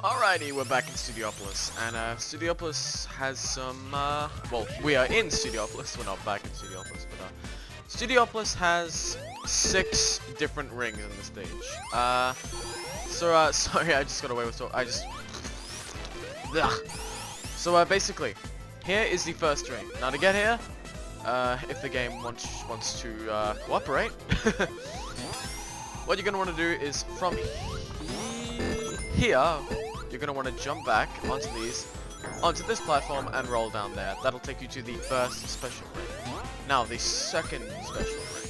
Alrighty, we're back in Studiopolis, and Studiopolis has some, well, we are in Studiopolis, we're not back in Studiopolis, but Studiopolis has 6 different rings in the stage. Sorry, I just got away with Ugh. So, basically, here is the first ring. Now, to get here, if the game wants to, cooperate, what you're gonna want to do is from here, you're going to want to jump back onto this platform and roll down there. That'll take you to the first special ring. Now, the second special ring.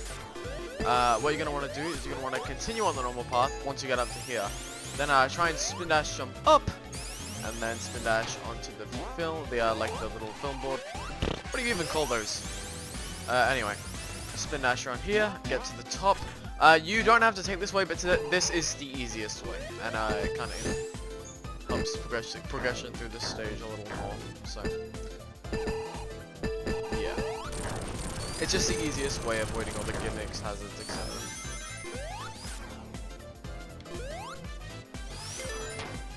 What you're going to want to do is you're going to want to continue on the normal path once you get up to here. Then try and spin dash jump up, and then spin dash onto the like the little film board. What do you even call those? Anyway, spin dash around here, get to the top. You don't have to take this way, but this is the easiest way, and it kind of helps progression through this stage a little more. So, yeah, it's just the easiest way, avoiding all the gimmicks, hazards, etc.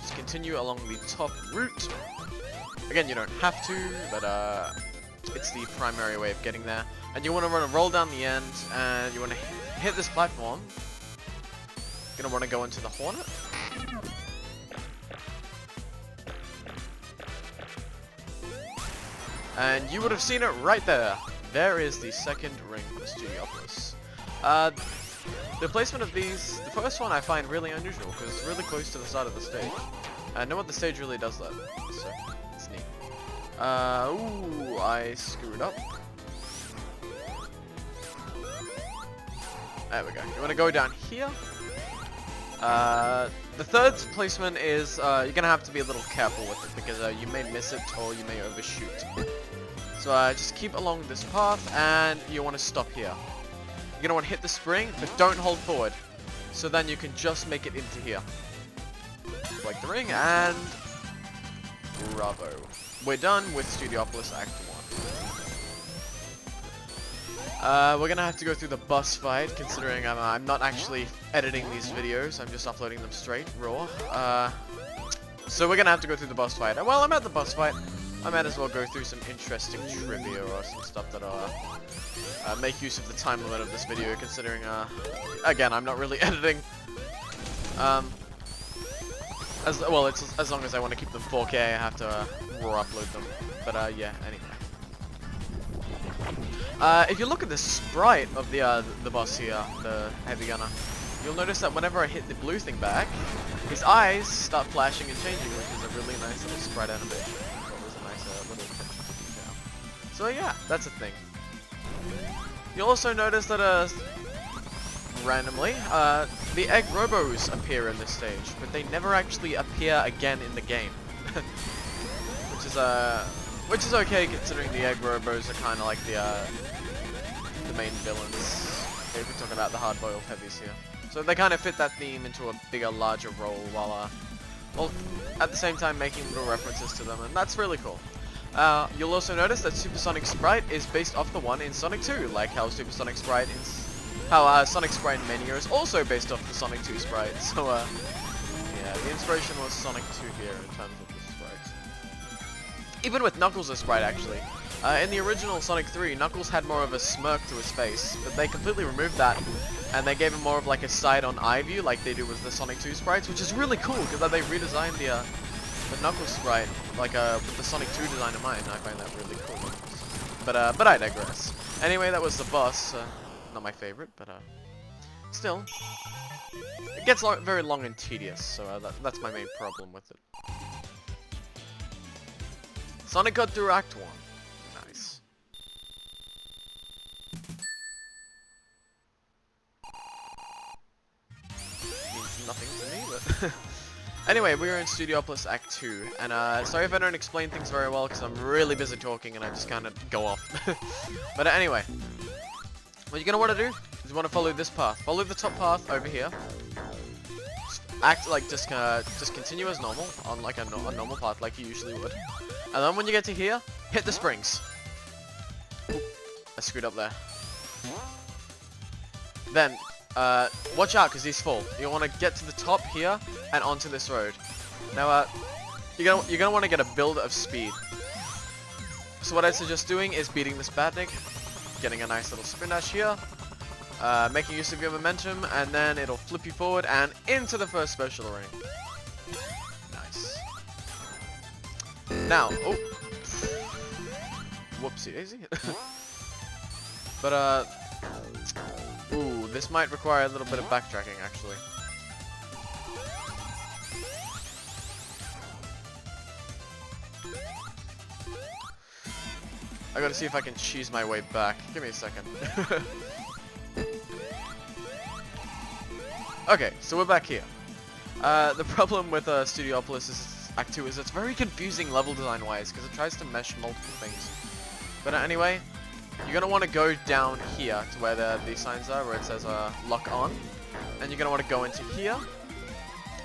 Just continue along the top route. Again, you don't have to, but it's the primary way of getting there. And you want to roll down the end, and you want to hit this platform. You're gonna want to go into the Hornet. And you would have seen it right there. There is the second ring of Studiopolis. The placement of these, the first one I find really unusual because it's really close to the side of the stage. No one the stage really does that, so it's neat. Ooh, I screwed up. There we go. You want to go down here. The third placement is you're gonna have to be a little careful with it because you may miss it or you may overshoot. So just keep along this path, and you want to stop here. You're gonna want to hit the spring, but don't hold forward. So then you can just make it into here, like the ring, and bravo. We're done with Studiopolis Act 1. We're gonna have to go through the boss fight, considering I'm not actually editing these videos, I'm just uploading them straight, raw. So we're gonna have to go through the boss fight. And while I'm at the boss fight, I might as well go through some interesting trivia or some stuff that make use of the time limit of this video, considering, again, I'm not really editing. As long as I want to keep them 4K, I have to raw upload them. But yeah, anyway. If you look at the sprite of the boss here, the heavy gunner, you'll notice that whenever I hit the blue thing back, his eyes start flashing and changing, which is a really nice little sprite animation. That was a nice little detail. So yeah, that's a thing. You'll also notice that randomly, the egg robos appear in this stage, but they never actually appear again in the game, which is okay, considering the egg robos are kind of like the main villains. If we're talking about the hard-boiled heavies here, so they kind of fit that theme into a bigger, larger role, while at the same time making little references to them, and that's really cool. You'll also notice that Supersonic Sprite is based off the one in Sonic 2, like how Sonic Sprite in Mania is also based off the Sonic 2 sprite. So yeah, the inspiration was Sonic 2 here in terms of the sprites. Even with Knuckles' sprite, actually. In the original Sonic 3, Knuckles had more of a smirk to his face, but they completely removed that, and they gave him more of like a side-on-eye view, like they do with the Sonic 2 sprites, which is really cool, because they redesigned the Knuckles sprite, like with the Sonic 2 design in mind. I find that really cool. But I digress. Anyway, that was the boss. Not my favorite, but still, it gets very long and tedious, so that's my main problem with it. Sonic got through Act 1. Nice. Means nothing to me, but anyway, we are in Studiopolis Act 2, and sorry if I don't explain things very well, because I'm really busy talking and I just kind of go off. But anyway, what you're gonna want to do is you want to follow this path. Follow the top path over here. Act like just continue as normal on like a normal path, like you usually would. And then when you get to here, hit the springs. Ooh, I screwed up there. Then watch out, because these fall. You want to get to the top here and onto this road. Now, you're gonna want to get a build of speed. So what I suggest doing is beating this Badnik, getting a nice little spin dash here, making use of your momentum, and then it'll flip you forward and into the first special ring. Nice. Now, oh, whoopsie daisy. But ooh, this might require a little bit of backtracking actually. I gotta see if I can cheese my way back. Give me a second. Okay, so we're back here. The problem with Studiopolis is Act 2 is it's very confusing level design wise because it tries to mesh multiple things. But anyway, you're gonna want to go down here to where these signs are, where it says lock on, and you're gonna want to go into here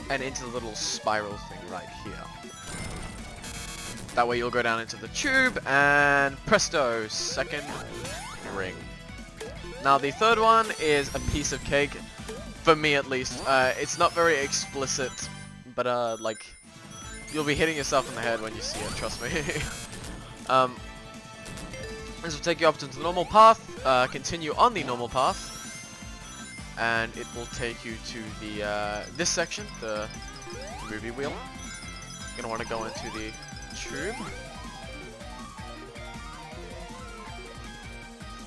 and into the little spiral thing right here. That way you'll go down into the tube, and presto, second ring. Now the third one is a piece of cake, for me at least. It's not very explicit, but like, you'll be hitting yourself in the head when you see it, trust me. This will take you up to the normal path, continue on the normal path, and it will take you to the, this section, the movie wheel. You're gonna want to go into the tube.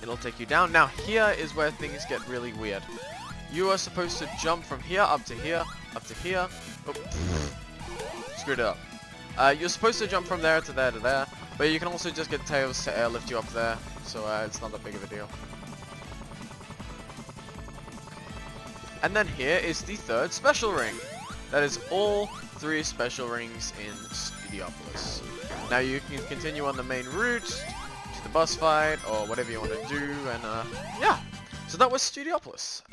It'll take you down. Now here is where things get really weird. You are supposed to jump from here up to here, up to here. Oh, screwed it up. You're supposed to jump from there to there to there, but you can also just get Tails to airlift you up there, so it's not that big of a deal. And then here is the third special ring. That is all 3 special rings in Studiopolis. Now you can continue on the main route to the boss fight or whatever you want to do, and yeah. So that was Studiopolis.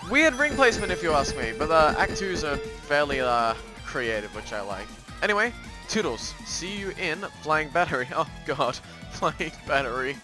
Weird ring placement if you ask me, but Act 2s are fairly creative, which I like. Anyway, toodles. See you in Flying Battery. Oh god, Flying Battery.